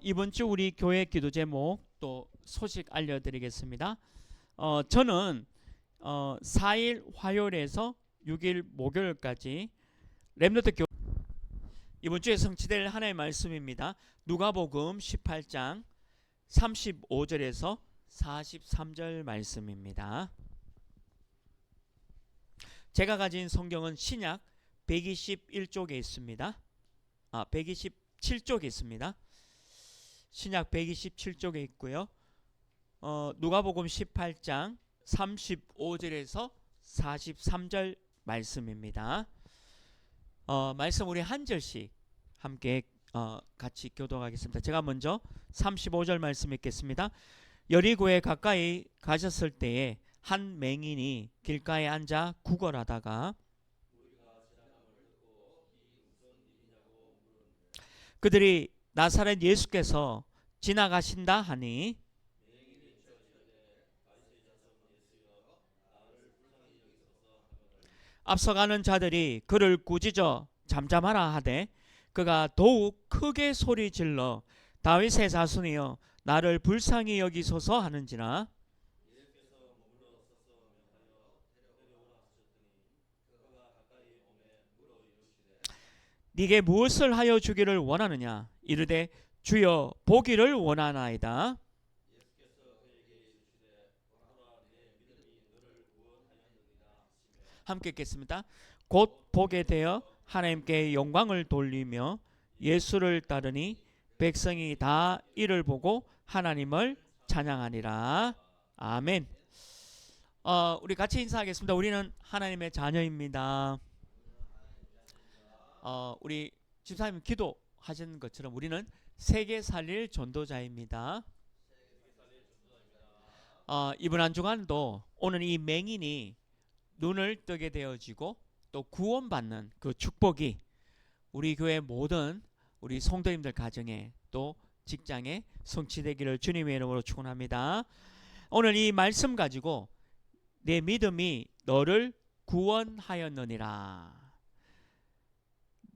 이번 주 우리 교회 기도 제목 또 소식 알려드리겠습니다. 저는 4일 화요일에서 6일 목요일까지 렘넌트 교 이번 주에 성취될 하나의 말씀입니다. 누가복음 18장 35절에서 43절 말씀입니다. 제가 가진 성경은 신약 121쪽에 있습니다. 127쪽에 있습니다. 신약 127쪽에 있고요. 누가복음 18장 35절에서 43절 말씀입니다. 말씀 우리 한 절씩 함께 같이 교독하겠습니다. 제가 먼저 35절 말씀 읽겠습니다. 여리고에 가까이 가셨을 때에 한 맹인이 길가에 앉아 구걸하다가 그들이 나사렛 예수께서 지나가신다 하니 앞서가는 자들이 그를 꾸짖어 잠잠하라 하되 그가 더욱 크게 소리질러 다윗의 자손이여 나를 불쌍히 여기소서 하는지라. 네게 무엇을 하여 주기를 원하느냐 이르되 주여 보기를 원하나이다. 함께 읽겠습니다. 곧 보게 되어 하나님께 영광을 돌리며 예수를 따르니 백성이 다 이를 보고 하나님을 찬양하니라. 아멘. 우리 같이 인사하겠습니다. 우리는 하나님의 자녀입니다. 우리 집사님 기도하신 것처럼 우리는 세계 살릴 전도자입니다. 이번 한 주간도 오늘 이 맹인이 눈을 뜨게 되어지고 또 구원받는 그 축복이 우리 교회 모든 우리 성도님들 가정에 또 직장에 성취되기를 주님의 이름으로 축원합니다. 오늘 이 말씀 가지고 내 믿음이 너를 구원하였느니라.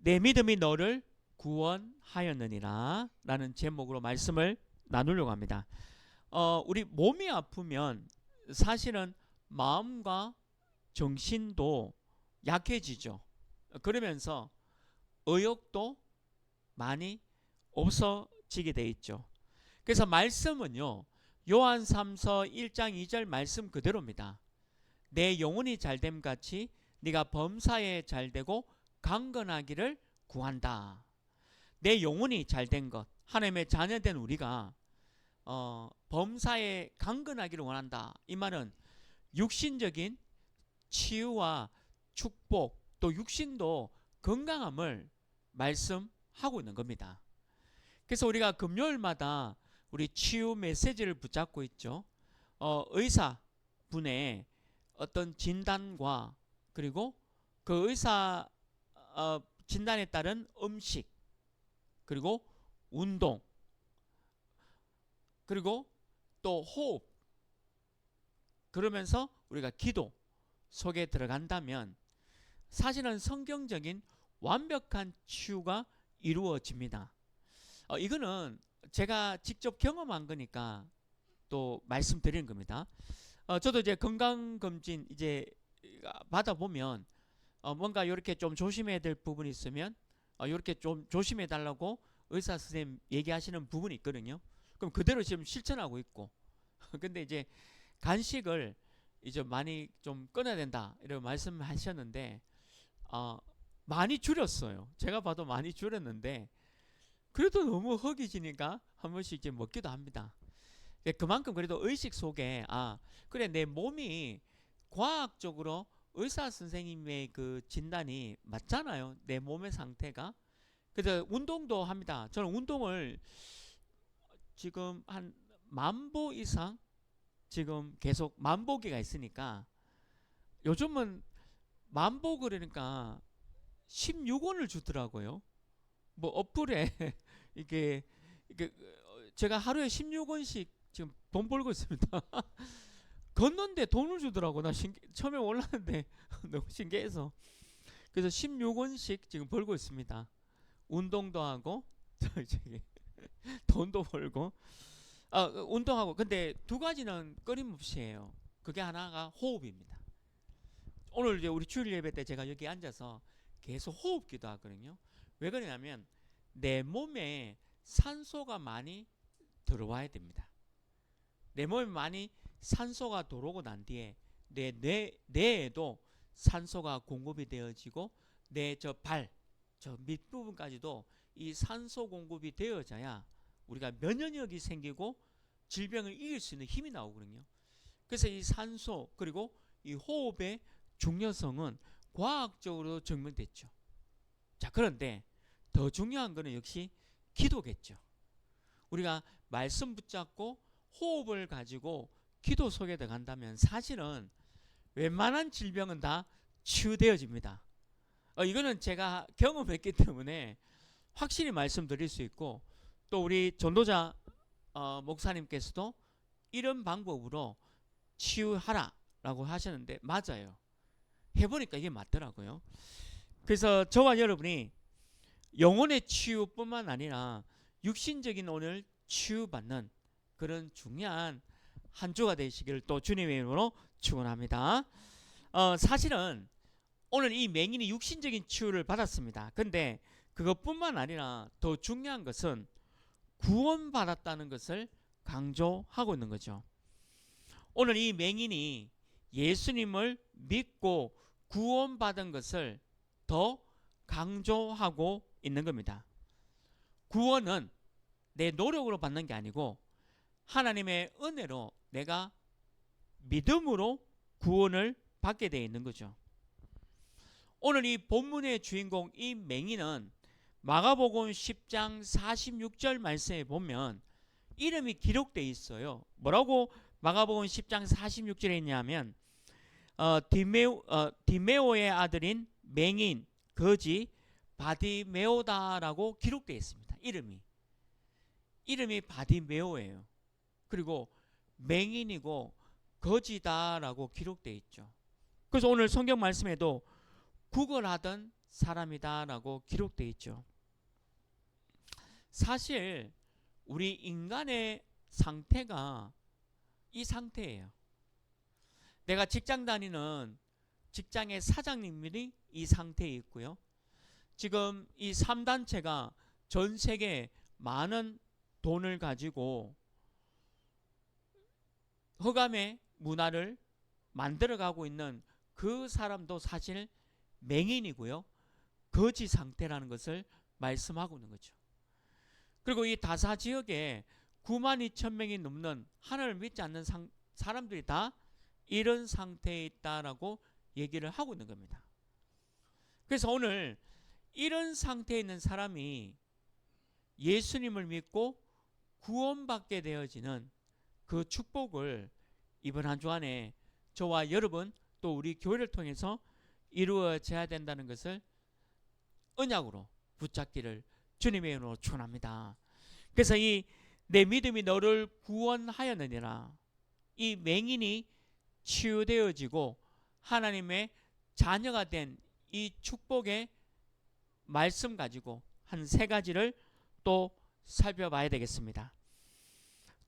내 믿음이 너를 구원하였느니라 라는 제목으로 말씀을 나누려고 합니다. 우리 몸이 아프면 사실은 마음과 정신도 약해지죠. 그러면서 의욕도 많이 없어지게 돼 있죠. 그래서 말씀은요, 요한 3서 1장 2절 말씀 그대로입니다. 내 영혼이 잘됨 같이 네가 범사에 잘되고 강건하기를 구한다. 내 영혼이 잘된 것, 하나님의 자녀된 우리가 범사에 강건하기를 원한다. 이 말은 육신적인 치유와 축복, 또 육신도 건강함을 말씀하고 있는 겁니다. 그래서 우리가 금요일마다 우리 치유 메시지를 붙잡고 있죠. 의사분의 어떤 진단과 그리고 그 의사 진단에 따른 음식, 그리고 운동, 그리고 또 호흡, 그러면서 우리가 기도 속에 들어간다면 사실은 성경적인 완벽한 치유가 이루어집니다. 이거는 제가 직접 경험한 거니까 또 말씀드리는 겁니다. 저도 이제 건강검진 이제 받아보면 뭔가 이렇게 좀 조심해야 될 부분이 있으면 이렇게 좀 조심해 달라고 의사 선생님 얘기하시는 부분이 있거든요. 그럼 그대로 지금 실천하고 있고 근데 이제 간식을 이제 많이 좀 끊어야 된다 이런 말씀하셨는데 많이 줄였어요. 제가 봐도 많이 줄였는데 그래도 너무 허기지니까 한 번씩 이제 먹기도 합니다. 그만큼 그래도 의식 속에 그래 내 몸이 과학적으로 의사 선생님의 그 진단이 맞잖아요. 내 몸의 상태가. 그래서 운동도 합니다. 저는 운동을 지금 한 10,000보 이상 지금 계속 만보기가 있으니까 요즘은 만보 그러니까 16원을 주더라고요. 뭐 어플에 이게 제가 하루에 16원씩 지금 돈 벌고 있습니다. 걷는데 돈을 주더라고. 나 처음에 몰랐는데 너무 신기해서. 그래서 16원씩 지금 벌고 있습니다. 운동도 하고 저기 돈도 벌고 운동하고. 근데 두 가지는 끊임없이 해요. 그게 하나가 호흡입니다. 오늘 이제 우리 주일 예배 때 제가 여기 앉아서 계속 호흡 기도하거든요. 왜 그러냐면 내 몸에 산소가 많이 들어와야 됩니다. 내 몸에 많이 산소가 들어오고 난 뒤에 뇌에도 산소가 공급이 되어지고 내 저 밑부분까지도 이 산소 공급이 되어져야 우리가 면역력이 생기고 질병을 이길 수 있는 힘이 나오거든요. 그래서 이 산소 그리고 이 호흡의 중요성은 과학적으로 증명됐죠. 자, 그런데 더 중요한 것은 역시 기도겠죠. 우리가 말씀 붙잡고 호흡을 가지고 기도 속에 들어간다면 사실은 웬만한 질병은 다 치유되어집니다. 이거는 제가 경험했기 때문에 확실히 말씀드릴 수 있고, 또 우리 전도자 목사님께서도 이런 방법으로 치유하라 라고 하셨는데 맞아요. 해보니까 이게 맞더라고요. 그래서 저와 여러분이 영혼의 치유뿐만 아니라 육신적인 오늘 치유받는 그런 중요한 한 주가 되시기를 또 주님의 이름으로 축원합니다. 사실은 오늘 이 맹인이 육신적인 치유를 받았습니다. 근데 그것뿐만 아니라 더 중요한 것은 구원받았다는 것을 강조하고 있는 거죠. 오늘 이 맹인이 예수님을 믿고 구원받은 것을 더 강조하고 있는 겁니다. 구원은 내 노력으로 받는 게 아니고 하나님의 은혜로 내가 믿음으로 구원을 받게 되어 있는 거죠. 오늘 이 본문의 주인공 이 맹인은 마가복음 10장 46절 말씀에 보면 이름이 기록되어 있어요. 뭐라고 마가복음 10장 46절에 있냐면 디메오의 아들인 맹인 거지 바디메오다라고 기록되어 있습니다. 이름이 바디메오예요. 그리고 맹인이고 거지다라고 기록되어 있죠. 그래서 오늘 성경 말씀에도 구걸하던 사람이다라고 기록되어 있죠. 사실 우리 인간의 상태가 이 상태예요. 내가 직장 다니는 직장의 사장님들이 이 상태에 있고요. 지금 이 3단체가 전 세계에 많은 돈을 가지고 흑암의 문화를 만들어가고 있는 그 사람도 사실 맹인이고요. 거지 상태라는 것을 말씀하고 있는 거죠. 그리고 이 다사 지역에 9만 2천 명이 넘는 하나님을 믿지 않는 사람들이 다 이런 상태에 있다라고 얘기를 하고 있는 겁니다. 그래서 오늘 이런 상태에 있는 사람이 예수님을 믿고 구원받게 되어지는 그 축복을 이번 한 주 안에 저와 여러분 또 우리 교회를 통해서 이루어져야 된다는 것을 언약으로 붙잡기를 주님의 이름으로 축원합니다. 그래서 이 내 믿음이 너를 구원하였느니라, 이 맹인이 치유되어지고 하나님의 자녀가 된 이 축복의 말씀 가지고 한 세 가지를 또 살펴봐야 되겠습니다.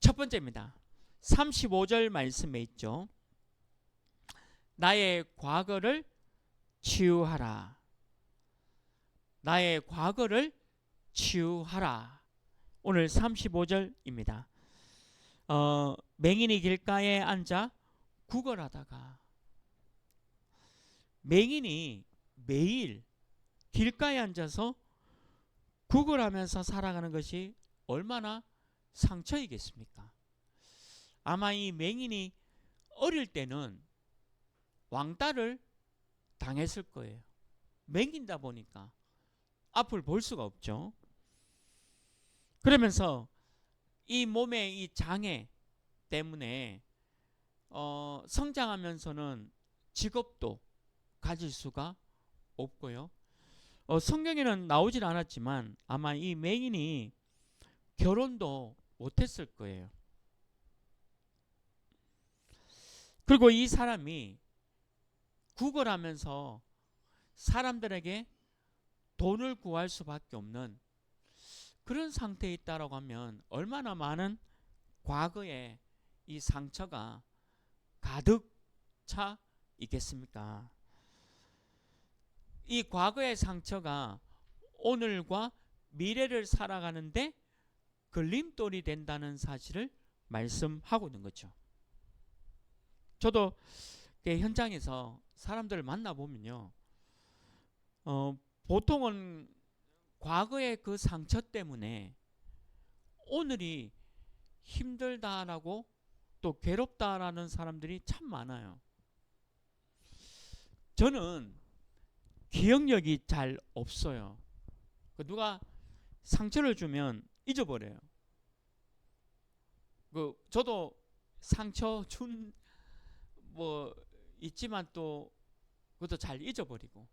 첫 번째입니다. 35절 말씀에 있죠. 나의 과거를 치유하라. 나의 과거를 치유하라. 오늘 35절입니다. 맹인이 길가에 앉아 구걸하다가, 맹인이 매일 길가에 앉아서 구걸하면서 살아가는 것이 얼마나 상처이겠습니까? 아마 이 맹인이 어릴 때는 왕따를 당했을 거예요. 맹인다 보니까 앞을 볼 수가 없죠. 그러면서 이 몸의 이 장애 때문에 성장하면서는 직업도 가질 수가 없고요. 성경에는 나오질 않았지만 아마 이 맹인이 결혼도 못했을 거예요. 그리고 이 사람이 구걸하면서 사람들에게 돈을 구할 수밖에 없는 그런 상태에 있다라고 하면 얼마나 많은 과거의 이 상처가 가득 차 있겠습니까? 이 과거의 상처가 오늘과 미래를 살아가는데 걸림돌이 된다는 사실을 말씀하고 있는 거죠. 저도 현장에서 사람들을 만나보면요, 보통은 과거의 그 상처 때문에 오늘이 힘들다라고 또 괴롭다라는 사람들이 참 많아요. 저는 기억력이 잘 없어요. 누가 상처를 주면 잊어버려요. 저도 상처 준 뭐 있지만 또 그것도 잘 잊어버리고.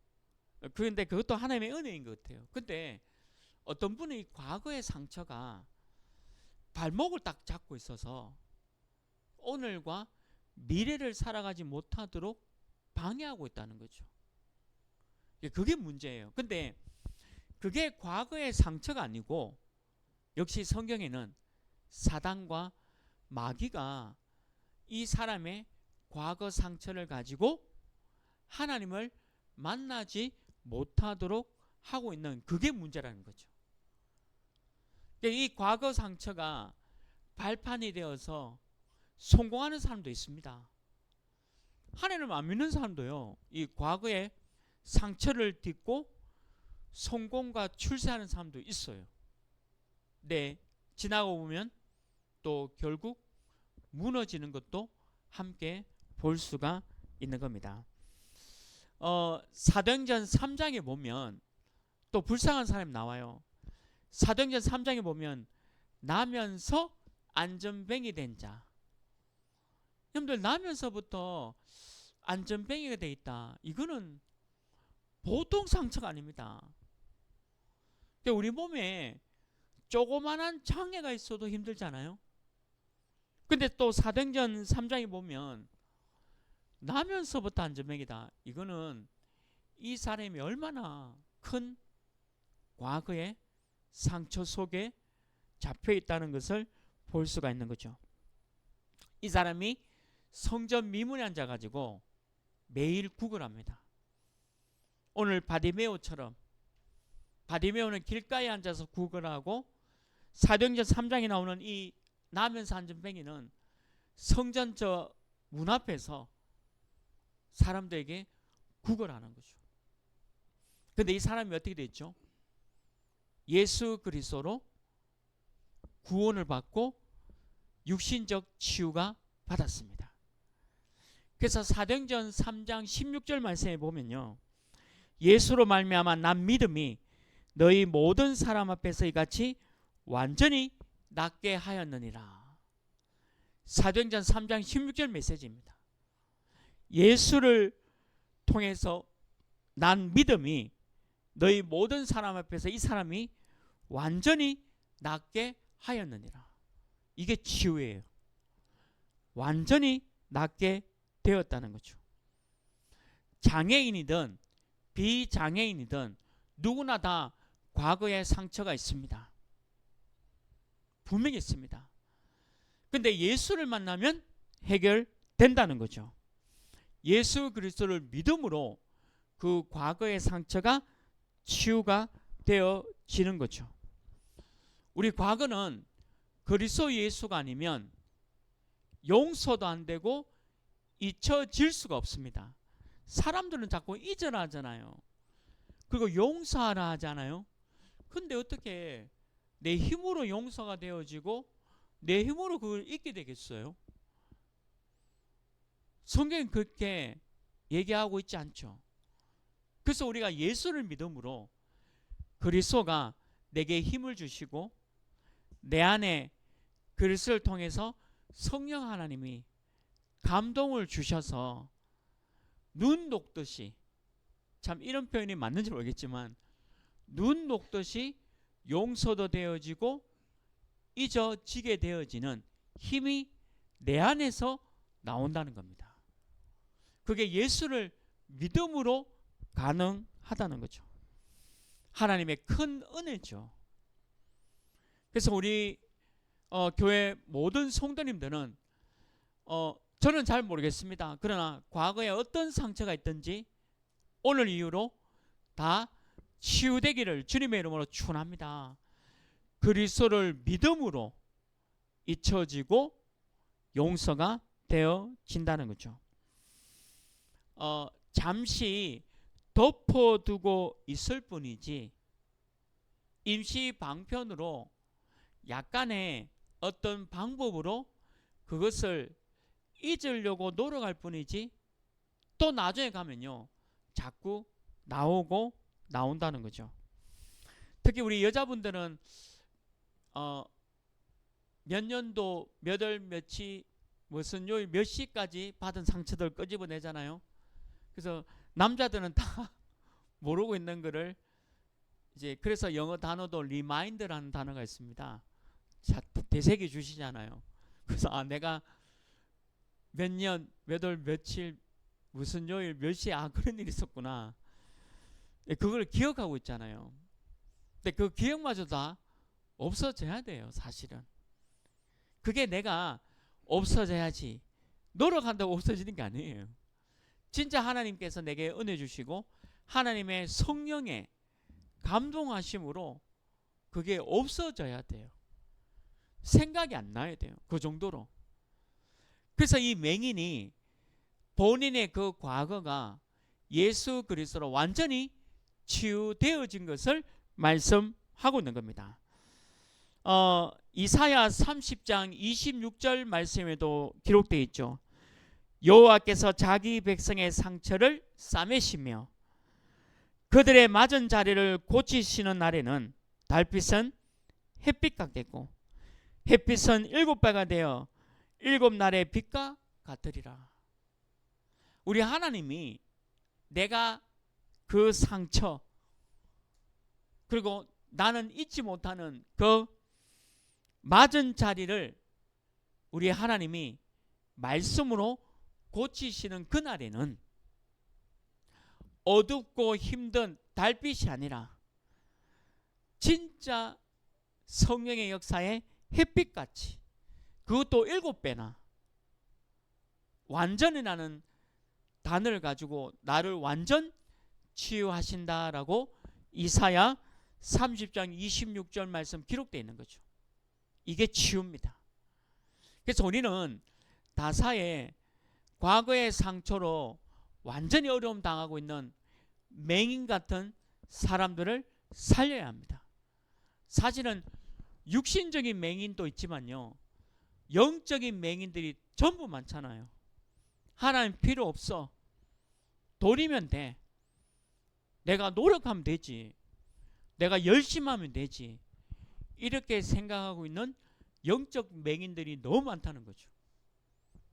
그런데 그것도 하나님의 은혜인 것 같아요. 근데 어떤 분의 과거의 상처가 발목을 딱 잡고 있어서 오늘과 미래를 살아가지 못하도록 방해하고 있다는 거죠. 그게 문제예요. 근데 그게 과거의 상처가 아니고 역시 성경에는 사단과 마귀가 이 사람의 과거 상처를 가지고 하나님을 만나지 못하도록 하고 있는 그게 문제라는 거죠. 이 과거 상처가 발판이 되어서 성공하는 사람도 있습니다. 하나님을 안 믿는 사람도요, 이 과거의 상처를 딛고 성공과 출세하는 사람도 있어요. 네, 지나고 보면 또 결국 무너지는 것도 함께 볼 수가 있는 겁니다. 사도행전 3장에 보면 또 불쌍한 사람이 나와요. 사도행전 3장에 보면 나면서 안전뱅이 된 자. 여러분들 나면서부터 안전뱅이가 돼 있다. 이거는 보통 상처가 아닙니다. 우리 몸에 조그만한 장애가 있어도 힘들잖아요. 근데 또 사도행전 3장에 보면 나면서부터 안전뱅이다. 이거는 이 사람이 얼마나 큰 과거의 상처 속에 잡혀 있다는 것을 볼 수가 있는 거죠. 이 사람이 성전 미문에 앉아가지고 매일 구걸합니다. 오늘 바디메오처럼 바디메오는 길가에 앉아서 구걸하고 사도행전 3장에 나오는 이 나면서 안전뱅이는 성전 저 문 앞에서 사람들에게 구걸하는 거죠. 근데 이 사람이 어떻게 됐죠? 예수 그리스도로 구원을 받고 육신적 치유가 받았습니다. 그래서 사도행전 3장 16절 말씀에 보면요, 예수로 말미암아 난 믿음이 너희 모든 사람 앞에서 이같이 완전히 낫게 하였느니라. 사도행전 3장 16절 메시지입니다. 예수를 통해서 난 믿음이 너희 모든 사람 앞에서 이 사람이 완전히 낫게 하였느니라. 이게 치유예요. 완전히 낫게 되었다는 거죠. 장애인이든 비장애인이든 누구나 다 과거에 상처가 있습니다. 분명히 있습니다. 근데 예수를 만나면 해결된다는 거죠. 예수 그리스도를 믿음으로 그 과거의 상처가 치유가 되어지는 거죠. 우리 과거는 그리스도 예수가 아니면 용서도 안 되고 잊혀질 수가 없습니다. 사람들은 자꾸 잊으라 하잖아요. 그리고 용서하라 하잖아요. 근데 어떻게 내 힘으로 용서가 되어지고 내 힘으로 그걸 잊게 되겠어요? 성경은 그렇게 얘기하고 있지 않죠. 그래서 우리가 예수를 믿음으로 그리스도가 내게 힘을 주시고 내 안에 그리스도를 통해서 성령 하나님이 감동을 주셔서 눈 녹듯이, 참 이런 표현이 맞는지 모르겠지만 눈 녹듯이 용서도 되어지고 잊어지게 되어지는 힘이 내 안에서 나온다는 겁니다. 그게 예수를 믿음으로 가능하다는 거죠. 하나님의 큰 은혜죠. 그래서 우리 교회 모든 성도님들은 저는 잘 모르겠습니다. 그러나 과거에 어떤 상처가 있든지 오늘 이후로 다 치유되기를 주님의 이름으로 축원합니다. 그리스도를 믿음으로 잊혀지고 용서가 되어진다는 거죠. 잠시 덮어두고 있을 뿐이지 임시 방편으로 약간의 어떤 방법으로 그것을 잊으려고 노력할 뿐이지 또 나중에 가면요 자꾸 나온다는 거죠. 특히 우리 여자분들은 몇 년도 몇 월 며칠 무슨 요일 몇 시까지 받은 상처들 끄집어내잖아요. 그래서 남자들은 다 모르고 있는 거를 이제 그래서 영어 단어도 리마인드라는 단어가 있습니다. 자, 되새겨 주시잖아요. 그래서 내가 몇 년 몇 월 며칠 무슨 요일 몇 시에 그런 일이 있었구나. 그걸 기억하고 있잖아요. 근데 그 기억마저 다 없어져야 돼요. 사실은 그게 내가 없어져야지 노력한다고 없어지는 게 아니에요. 진짜 하나님께서 내게 은혜 주시고 하나님의 성령의 감동하심으로 그게 없어져야 돼요. 생각이 안 나야 돼요. 그 정도로. 그래서 이 맹인이 본인의 그 과거가 예수 그리스도로 완전히 치유되어진 것을 말씀하고 있는 겁니다. 이사야 30장 26절 말씀에도 기록되어 있죠. 여호와께서 자기 백성의 상처를 싸매시며 그들의 맞은 자리를 고치시는 날에는 달빛은 햇빛 같겠고 햇빛은 7배가 되어 7날의 빛과 같으리라. 우리 하나님이 내가 그 상처 그리고 나는 잊지 못하는 그 맞은 자리를 우리 하나님이 말씀으로 고치시는 그날에는 어둡고 힘든 달빛이 아니라 진짜 성령의 역사에 햇빛같이 그것도 7배나 완전이라는 단어를 가지고 나를 완전 치유하신다라고 이사야 30장 26절 말씀 기록되어 있는 거죠. 이게 치유입니다. 그래서 우리는 다사의 과거의 상처로 완전히 어려움 당하고 있는 맹인 같은 사람들을 살려야 합니다. 사실은 육신적인 맹인도 있지만요 영적인 맹인들이 전부 많잖아요. 하나님 필요 없어. 돌이면 돼. 내가 노력하면 되지. 내가 열심히 하면 되지. 이렇게 생각하고 있는 영적 맹인들이 너무 많다는 거죠.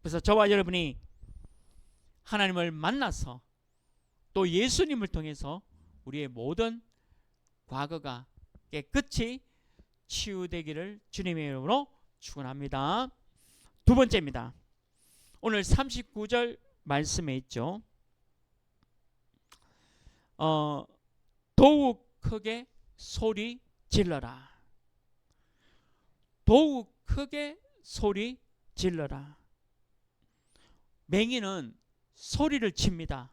그래서 저와 여러분이 하나님을 만나서 또 예수님을 통해서 우리의 모든 과거가 깨끗이 치유되기를 주님의 이름으로 축원합니다. 두 번째입니다. 오늘 39절 말씀에 있죠. 더욱 크게 소리 질러라. 더욱 크게 소리 질러라. 맹인은 소리를 칩니다.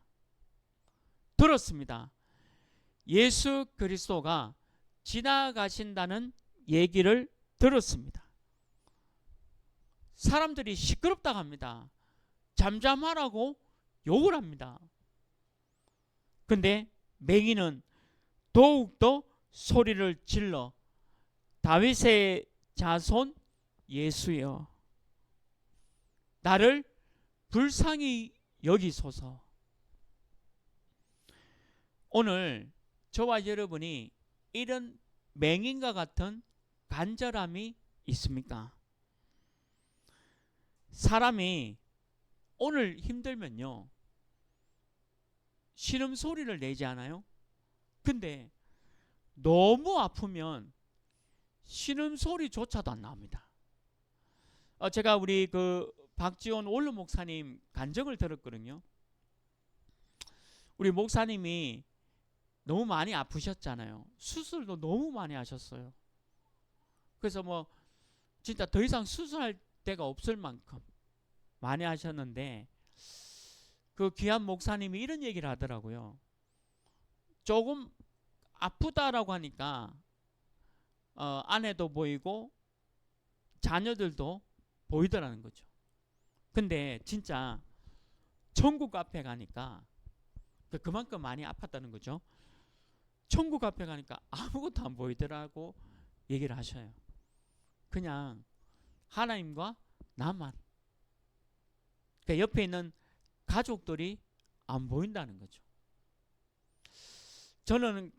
들었습니다. 예수 그리스도가 지나가신다는 얘기를 들었습니다. 사람들이 시끄럽다고 합니다. 잠잠하라고 욕을 합니다. 근데 맹인은 더욱더 소리를 질러 다윗의 자손 예수여 나를 불쌍히 여기소서. 오늘 저와 여러분이 이런 맹인과 같은 간절함이 있습니까? 사람이 오늘 힘들면요 신음소리를 내지 않아요? 근데 너무 아프면 신음소리조차도 안 나옵니다. 제가 우리 그 박지원 원로 목사님 간증을 들었거든요. 우리 목사님이 너무 많이 아프셨잖아요. 수술도 너무 많이 하셨어요. 그래서 뭐 진짜 더 이상 수술할 데가 없을 만큼 많이 하셨는데, 그 귀한 목사님이 이런 얘기를 하더라고요. 조금 아프다라고 하니까 아내도 보이고 자녀들도 보이더라는 거죠. 근데 진짜 천국 앞에 가니까 그만큼 많이 아팠다는 거죠. 천국 앞에 가니까 아무것도 안 보이더라고 얘기를 하셔요. 그냥 하나님과 나만. 그러니까 옆에 있는 가족들이 안 보인다는 거죠. 저는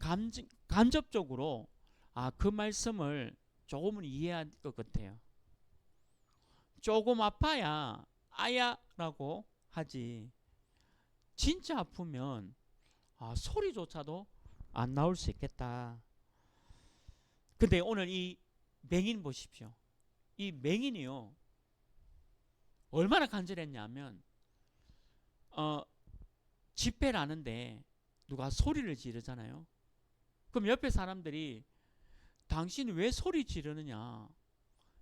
간접적으로 그 말씀을 조금은 이해할 것 같아요. 조금 아파야 아야라고 하지, 진짜 아프면 소리조차도 안 나올 수 있겠다. 근데 오늘 이 맹인 보십시오. 이 맹인이요, 얼마나 간절했냐면 집회를 하는데 누가 소리를 지르잖아요. 그럼 옆에 사람들이 당신 왜 소리 지르느냐,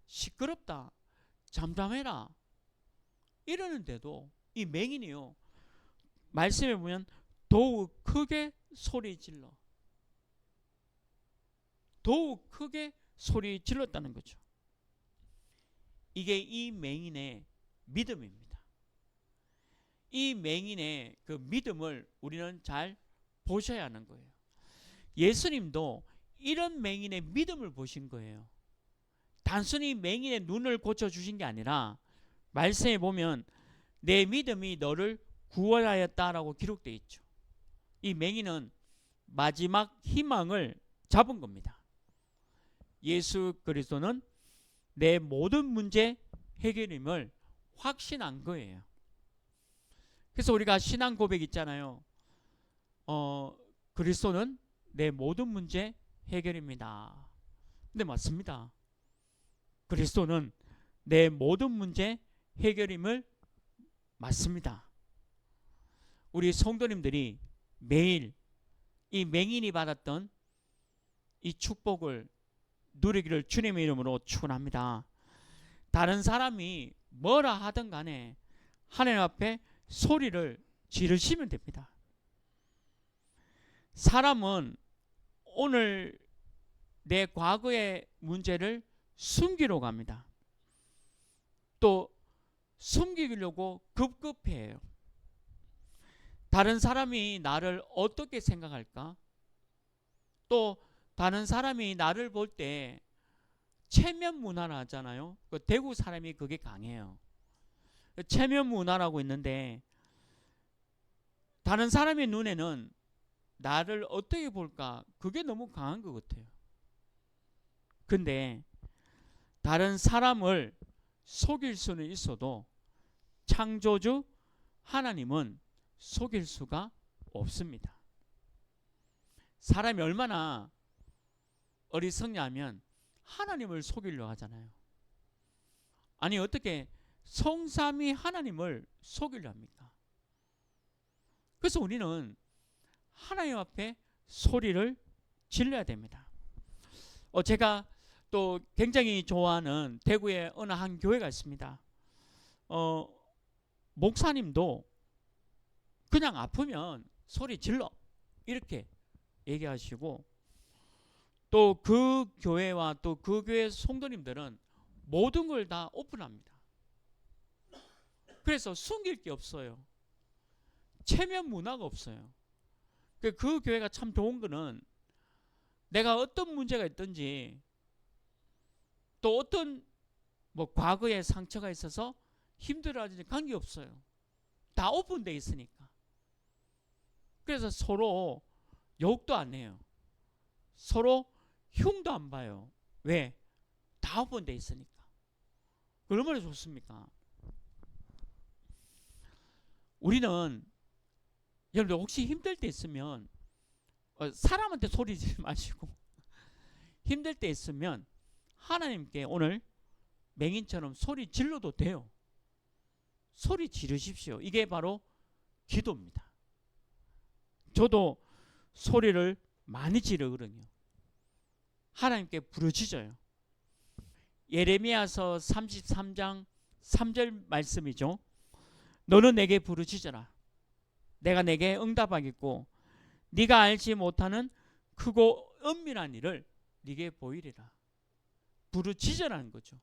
시끄럽다, 잠잠해라 이러는데도 이 맹인이요, 말씀에 보면 더욱 크게 소리 질러, 더욱 크게 소리 질렀다는 거죠. 이게 이 맹인의 믿음입니다. 이 맹인의 그 믿음을 우리는 잘 보셔야 하는 거예요. 예수님도 이런 맹인의 믿음을 보신 거예요. 단순히 맹인의 눈을 고쳐주신 게 아니라 말씀에 보면 내 믿음이 너를 구원하였다라고 기록되어 있죠. 이 맹인은 마지막 희망을 잡은 겁니다. 예수 그리스도는 내 모든 문제 해결임을 확신한 거예요. 그래서 우리가 신앙 고백 있잖아요. 그리스도는 내 모든 문제 해결입니다. 근데 맞습니다. 그리스도는 내 모든 문제 해결임을 맞습니다. 우리 성도님들이 매일 이 맹인이 받았던 이 축복을 누리기를 주님의 이름으로 축원합니다. 다른 사람이 뭐라 하든 간에 하나님 앞에 소리를 지르시면 됩니다. 사람은 오늘 내 과거의 문제를 숨기러 갑니다. 또 숨기려고 급급해요. 다른 사람이 나를 어떻게 생각할까? 또 다른 사람이 나를 볼 때 체면 문화를 하잖아요. 대구 사람이 그게 강해요. 체면 문화라고 있는데 다른 사람의 눈에는 나를 어떻게 볼까? 그게 너무 강한 것 같아요. 근데 다른 사람을 속일 수는 있어도 창조주 하나님은 속일 수가 없습니다. 사람이 얼마나 어리석냐면 하나님을 속이려 하잖아요. 아니 어떻게 성삼위 하나님을 속이려 합니까? 그래서 우리는 하나님 앞에 소리를 질러야 됩니다. 제가 또 굉장히 좋아하는 대구에 어느 한 교회가 있습니다. 목사님도 그냥 아프면 소리 질러 이렇게 얘기하시고, 또 그 교회와 또 그 교회 성도님들은 모든 걸 다 오픈합니다. 그래서 숨길 게 없어요. 체면 문화가 없어요. 그 교회가 참 좋은 거는 내가 어떤 문제가 있든지 또 어떤 과거에 상처가 있어서 힘들어하지 관계없어요. 다 오픈되어 있으니까. 그래서 서로 욕도 안 해요. 서로 흉도 안 봐요. 왜? 다 오픈되어 있으니까. 얼마나 좋습니까? 우리는 여러분들 혹시 힘들 때 있으면 사람한테 소리 지르지 마시고 힘들 때 있으면 하나님께 오늘 맹인처럼 소리 질러도 돼요. 소리 지르십시오. 이게 바로 기도입니다. 저도 소리를 많이 지르거든요. 하나님께 부르짖어요. 예레미야서 33장 3절 말씀이죠. 너는 내게 부르짖어라. 내가 내게 응답하겠고 네가 알지 못하는 크고 은밀한 일을 네게 보이리라. 부르짖으라는 거죠.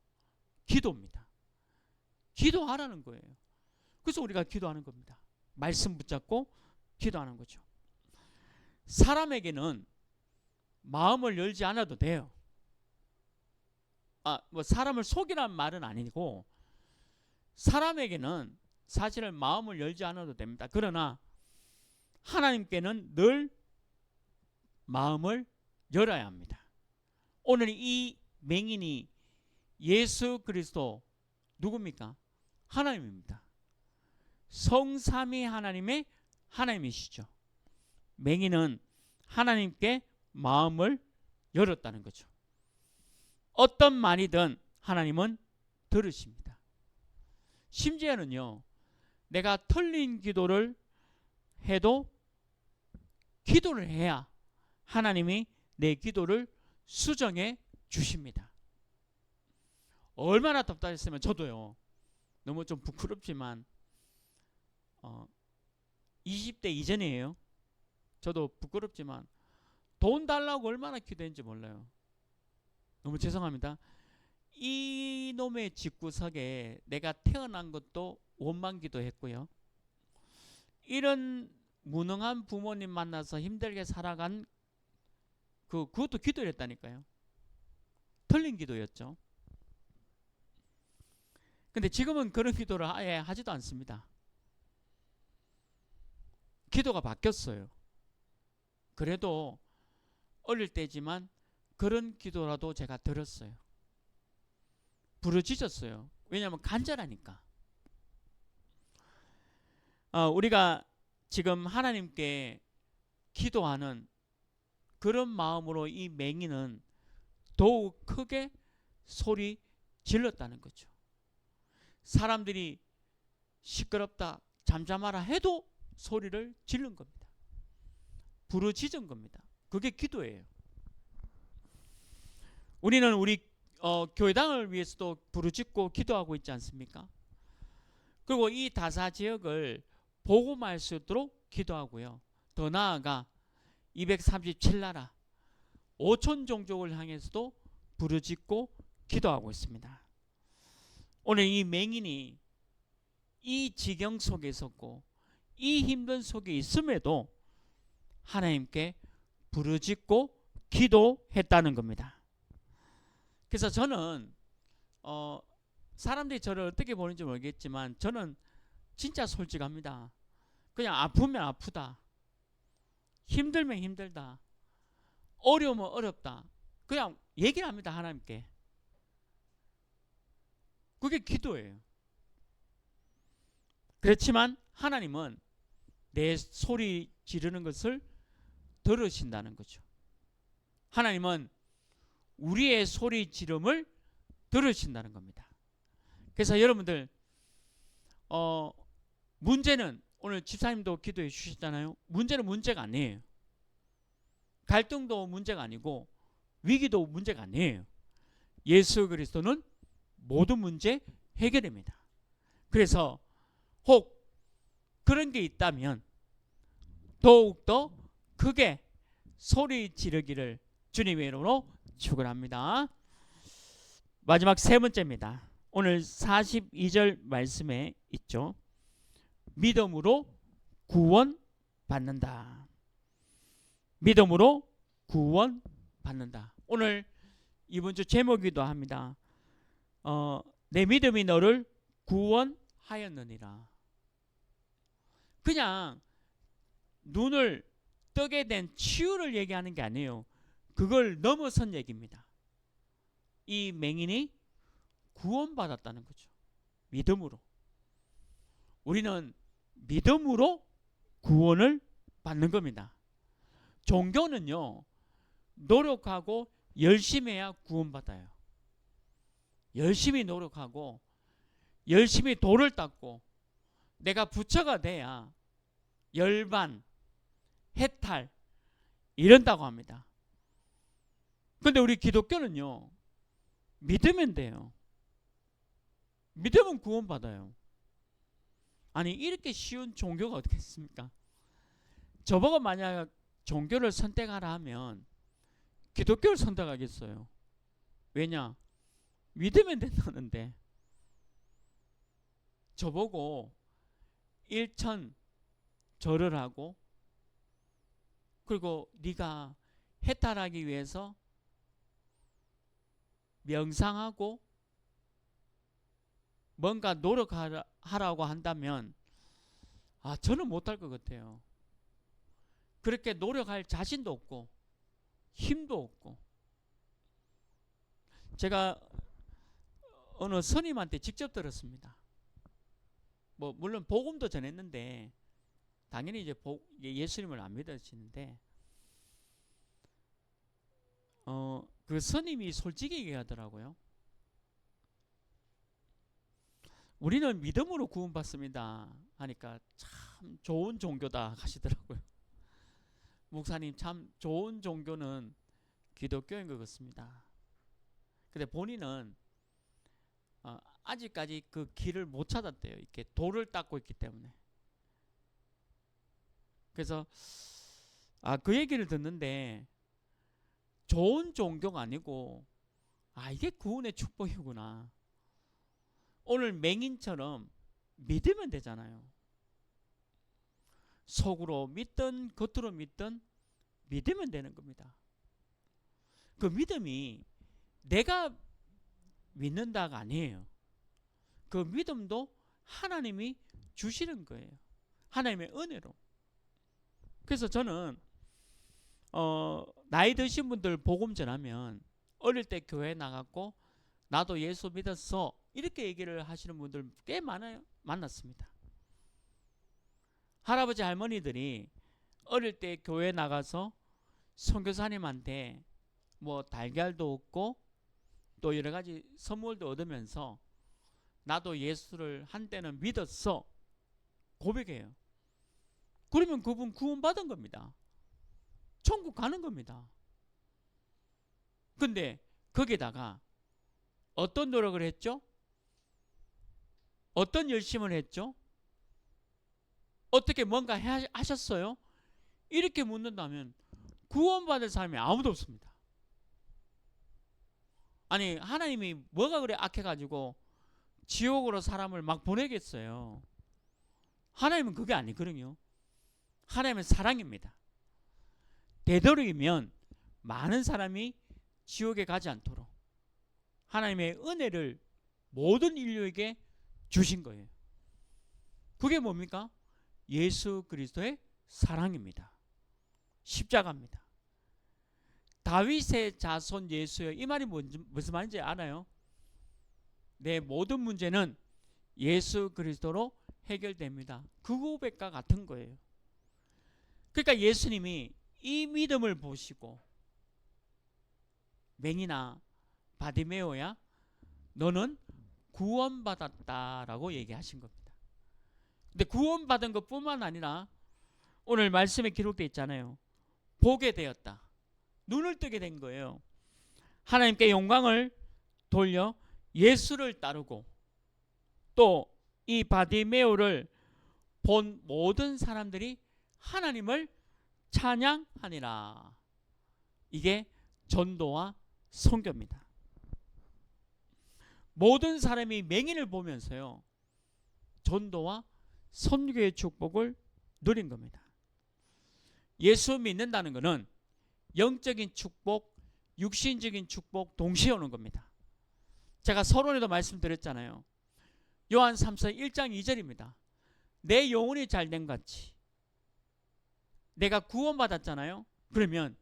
기도입니다. 기도하라는 거예요. 그래서 우리가 기도하는 겁니다. 말씀 붙잡고 기도하는 거죠. 사람에게는 마음을 열지 않아도 돼요. 뭐 사람을 속이라는 말은 아니고 사람에게는 사실은 마음을 열지 않아도 됩니다. 그러나 하나님께는 늘 마음을 열어야 합니다. 오늘 이 맹인이 예수 그리스도 누굽니까? 하나님입니다. 성삼위 하나님의 하나님이시죠. 맹인은 하나님께 마음을 열었다는 거죠. 어떤 말이든 하나님은 들으십니다. 심지어는요, 내가 틀린 기도를 해도 기도를 해야 하나님이 내 기도를 수정해 주십니다. 얼마나 답답했으면 저도요, 너무 좀 부끄럽지만 20대 이전이에요. 저도 부끄럽지만 돈 달라고 얼마나 기도했는지 몰라요. 너무 죄송합니다. 이놈의 집구석에 내가 태어난 것도 원망기도 했고요. 이런 무능한 부모님 만나서 힘들게 살아간 그것도 기도를 했다니까요. 틀린 기도였죠. 근데 지금은 그런 기도를 아예 하지도 않습니다. 기도가 바뀌었어요. 그래도 어릴 때지만 그런 기도라도 제가 들었어요. 부르짖었어요. 왜냐하면 간절하니까. 우리가 지금 하나님께 기도하는 그런 마음으로 이 맹인은 더욱 크게 소리 질렀다는 거죠. 사람들이 시끄럽다, 잠잠하라 해도 소리를 지른 겁니다. 부르짖은 겁니다. 그게 기도예요. 우리는 우리 교회당을 위해서도 부르짖고 기도하고 있지 않습니까? 그리고 이 다사 지역을 복음할 수 있도록 기도하고요. 더 나아가 237나라 5천 종족을 향해서도 부르짖고 기도하고 있습니다. 오늘 이 맹인이 이 지경 속에 있었고 이 힘든 속에 있음에도 하나님께 부르짖고 기도했다는 겁니다. 그래서 저는 사람들이 저를 어떻게 보는지 모르겠지만 저는 진짜 솔직합니다. 그냥 아프면 아프다, 힘들면 힘들다, 어려우면 어렵다, 그냥 얘기를 합니다. 하나님께. 그게 기도예요. 그렇지만 하나님은 내 소리 지르는 것을 들으신다는 거죠. 하나님은 우리의 소리 지름을 들으신다는 겁니다. 그래서 여러분들 문제는 오늘 집사님도 기도해 주셨잖아요. 문제는 문제가 아니에요. 갈등도 문제가 아니고 위기도 문제가 아니에요. 예수 그리스도는 모든 문제 해결입니다. 그래서 혹 그런 게 있다면 더욱더 크게 소리 지르기를 주님의 이름으로 축원합니다. 마지막 세 번째입니다. 오늘 42절 말씀에 있죠. 믿음으로 구원받는다. 믿음으로 구원받는다. 오늘 이번 주 제목이기도 합니다. 내 믿음이 너를 구원하였느니라. 그냥 눈을 뜨게 된 치유를 얘기하는 게 아니에요. 그걸 넘어선 얘기입니다. 이 맹인이 구원받았다는 거죠. 믿음으로. 우리는 믿음으로 구원을 받는 겁니다. 종교는요, 노력하고 열심히 해야 구원받아요. 열심히 노력하고 열심히 돌을 닦고 내가 부처가 돼야 열반, 해탈 이런다고 합니다. 그런데 우리 기독교는요, 믿으면 돼요. 믿으면 구원받아요. 아니 이렇게 쉬운 종교가 어떻게 있습니까? 저보고 만약 종교를 선택하라 하면 기독교를 선택하겠어요. 왜냐? 믿으면 된다는데. 저보고 일천 절을 하고 그리고 네가 해탈하기 위해서 명상하고 뭔가 노력하라고 한다면 저는 못할 것 같아요. 그렇게 노력할 자신도 없고 힘도 없고. 제가 어느 스님한테 직접 들었습니다. 뭐 물론 복음도 전했는데 당연히 이제 예수님을 안 믿으시는데 그 스님이 솔직히 얘기하더라고요. 우리는 믿음으로 구원받습니다 하니까 참 좋은 종교다 하시더라고요. 목사님 참 좋은 종교는 기독교인 것 같습니다. 근데 본인은 아직까지 그 길을 못 찾았대요. 이렇게 돌을 닦고 있기 때문에. 그래서 그 얘기를 듣는데 좋은 종교가 아니고 이게 구원의 축복이구나. 오늘 맹인처럼 믿으면 되잖아요. 속으로 믿든 겉으로 믿든 믿으면 되는 겁니다. 그 믿음이 내가 믿는다가 아니에요. 그 믿음도 하나님이 주시는 거예요. 하나님의 은혜로. 그래서 저는 나이 드신 분들 복음 전하면 어릴 때 교회 나갔고 나도 예수 믿었어 이렇게 얘기를 하시는 분들 꽤 많아요. 만났습니다. 할아버지 할머니들이 어릴 때 교회 나가서 선교사님한테 뭐 달걀도 얻고 또 여러 가지 선물도 얻으면서 나도 예수를 한때는 믿었어 고백해요. 그러면 그분 구원받은 겁니다. 천국 가는 겁니다. 근데 거기다가 어떤 노력을 했죠? 어떤 열심을 했죠? 어떻게 뭔가 하셨어요? 이렇게 묻는다면 구원받을 사람이 아무도 없습니다. 아니 하나님이 뭐가 그래 악해가지고 지옥으로 사람을 막 보내겠어요. 하나님은 그게 아니거든요. 하나님은 사랑입니다. 되도록이면 많은 사람이 지옥에 가지 않도록 하나님의 은혜를 모든 인류에게 주신 거예요. 그게 뭡니까? 예수 그리스도의 사랑입니다. 십자가입니다. 다윗의 자손 예수여 이 말이 무슨 말인지 알아요? 내 모든 문제는 예수 그리스도로 해결됩니다. 그 고백과 같은 거예요. 그러니까 예수님이 이 믿음을 보시고 맹인아 바디메오야 너는 구원받았다라고 얘기하신 겁니다. 근데 구원받은 것뿐만 아니라 오늘 말씀에 기록되어 있잖아요. 보게 되었다. 눈을 뜨게 된 거예요. 하나님께 영광을 돌려 예수를 따르고 또 이 바디메오를 본 모든 사람들이 하나님을 찬양하니라. 이게 전도와 선교입니다. 모든 사람이 맹인을 보면서요 전도와 선교의 축복을 누린 겁니다. 예수 믿는다는 것은 영적인 축복, 육신적인 축복 동시에 오는 겁니다. 제가 서론에도 말씀드렸잖아요. 요한 3서 1장 2절입니다. 내 영혼이 잘된 같이 내가 구원받았잖아요. 그러면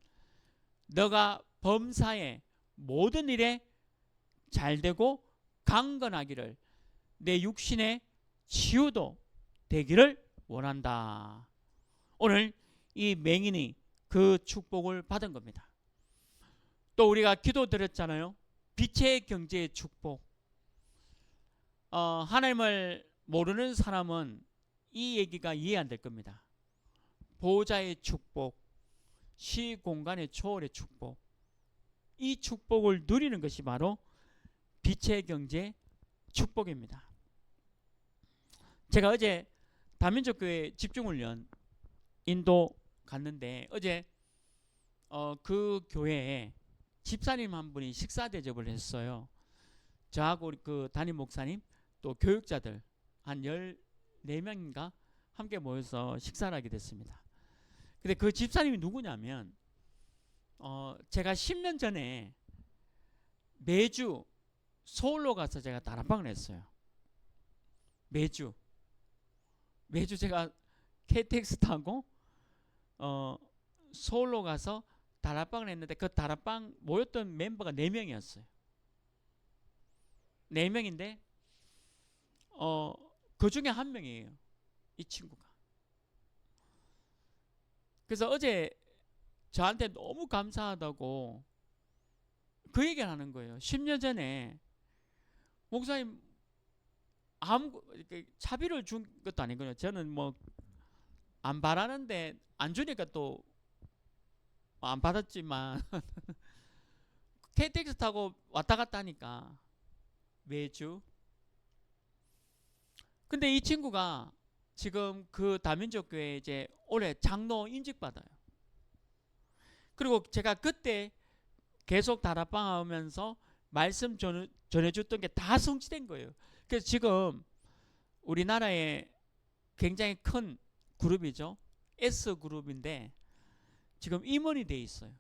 너가 범사에 모든 일에 잘되고 강건하기를 내 육신의 치유도 되기를 원한다. 오늘 이 맹인이 그 축복을 받은 겁니다. 또 우리가 기도 드렸잖아요. 빛의 경제의 축복. 하나님을 모르는 사람은 이 얘기가 이해 안 될 겁니다. 보호자의 축복, 시공간의 초월의 축복. 이 축복을 누리는 것이 바로 빛의 경제 축복입니다. 제가 어제 다민족교회 집중훈련 인도 갔는데 어제 그 교회에 집사님 한 분이 식사 대접을 했어요. 저하고 그 담임 목사님 또 교육자들 한 14명인가 함께 모여서 식사를 하게 됐습니다. 근데 그 집사님이 누구냐면 제가 10년 전에 매주 서울로 가서 제가 다락방을 했어요. 매주 제가 KTX 타고 서울로 가서 다락방을 했는데 그 다락방 모였던 멤버가 4명이었어요. 4명인데 그 중에 한 명이에요. 이 친구가. 그래서 어제 저한테 너무 감사하다고 그 얘기를 하는 거예요. 10년 전에 목사님 아무 차비를 준 것도 아니거든요. 저는 뭐 안 바라는데 안 주니까 또 안 받았지만 KTX 타고 왔다 갔다 하니까 매주. 근데 이 친구가 지금 그 다민족교회 이제 올해 장로 임직 받아요. 그리고 제가 그때 계속 다락방 하면서 말씀 전해줬던 게 다 성취된 거예요. 그래서 지금 우리나라에 굉장히 큰 그룹이죠. S그룹인데 지금 임원이 돼 있어요.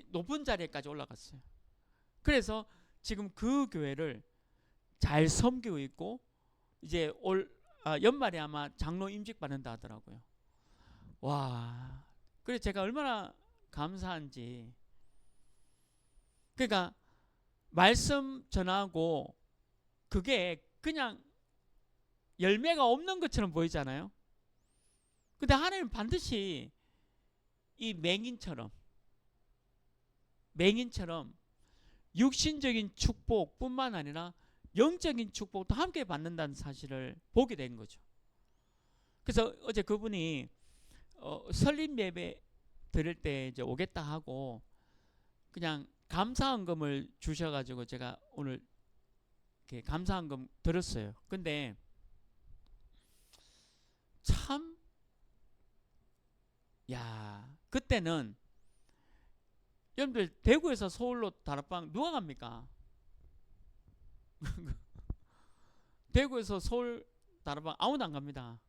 높은 자리에까지 올라갔어요. 그래서 지금 그 교회를 잘 섬기고 있고 이제 연말에 아마 장로 임직 받는다 하더라고요. 와, 그래 제가 얼마나 감사한지. 그러니까 말씀 전하고 그게 그냥 열매가 없는 것처럼 보이잖아요. 근데 하나님은 반드시 이 맹인처럼 육신적인 축복뿐만 아니라 영적인 축복도 함께 받는다는 사실을 보게 된 거죠. 그래서 어제 그분이 설립 예배 드릴 때 이제 오겠다 하고 그냥 감사헌금을 주셔가지고 제가 오늘 이렇게 감사헌금 드렸어요. 근데 참, 그때는 여러분들 대구에서 서울로 다락방 누가 갑니까? 대구에서 서울 다락방 아무도 안 갑니다.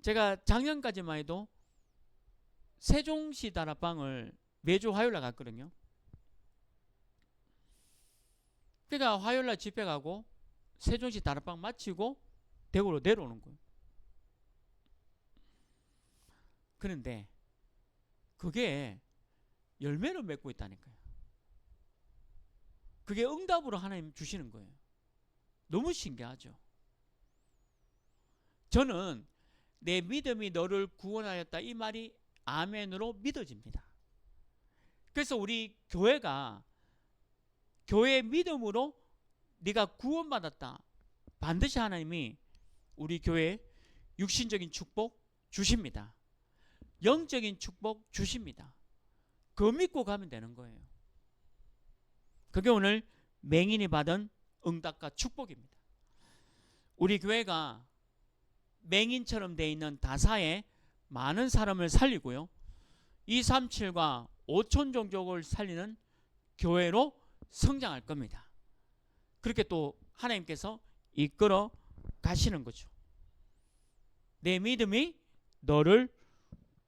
제가 작년까지만 해도 세종시 다락방을 매주 화요일날 갔거든요. 그러니까 화요일날 집회 가고 세종시 다락방 마치고 대구로 내려오는 거예요. 그런데 그게 열매를 맺고 있다니까요. 그게 응답으로 하나님 주시는 거예요. 너무 신기하죠. 저는 내 믿음이 너를 구원하였다 이 말이 아멘으로 믿어집니다. 그래서 우리 교회가 교회의 믿음으로 네가 구원받았다. 반드시 하나님이 우리 교회에 육신적인 축복 주십니다. 영적인 축복 주십니다. 그거 믿고 가면 되는 거예요. 그게 오늘 맹인이 받은 응답과 축복입니다. 우리 교회가 맹인처럼 되어 있는 다사에 많은 사람을 살리고요. 237과 5천 종족을 살리는 교회로 성장할 겁니다. 그렇게 또 하나님께서 이끌어 가시는 거죠. 내 믿음이 너를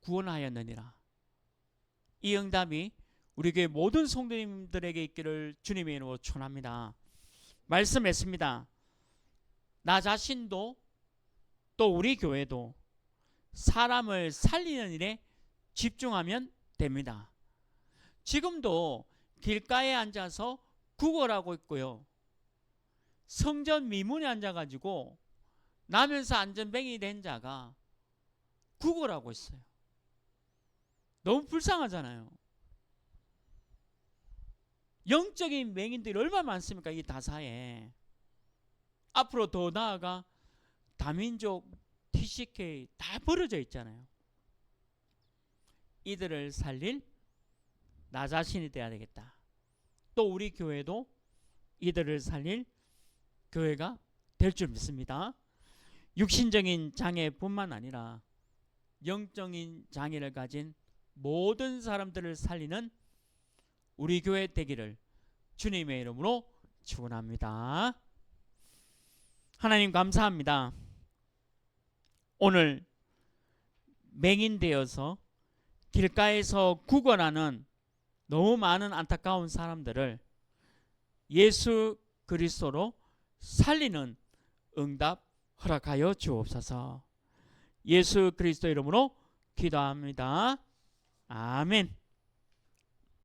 구원하였느니라. 이 응답이 우리 교회 모든 성도님들에게 있기를 주님의 이름으로 축원합니다. 말씀했습니다. 나 자신도 또 우리 교회도 사람을 살리는 일에 집중하면 됩니다. 지금도 길가에 앉아서 구걸하고 있고요. 성전 미문에 앉아가지고 나면서 안전뱅이 된 자가 구걸하고 있어요. 너무 불쌍하잖아요. 영적인 맹인들이 얼마나 많습니까? 이 다사에. 앞으로 더 나아가 다민족, TCK 다 벌어져 있잖아요. 이들을 살릴 나 자신이 돼야 되겠다. 또 우리 교회도 이들을 살릴 교회가 될 줄 믿습니다. 육신적인 장애뿐만 아니라 영적인 장애를 가진 모든 사람들을 살리는 우리 교회 되기를 주님의 이름으로 축원합니다. 하나님 감사합니다. 오늘 맹인되어서 길가에서 구걸하는 너무 많은 안타까운 사람들을 예수 그리스도로 살리는 응답 허락하여 주옵소서. 예수 그리스도 이름으로 기도합니다. 아멘.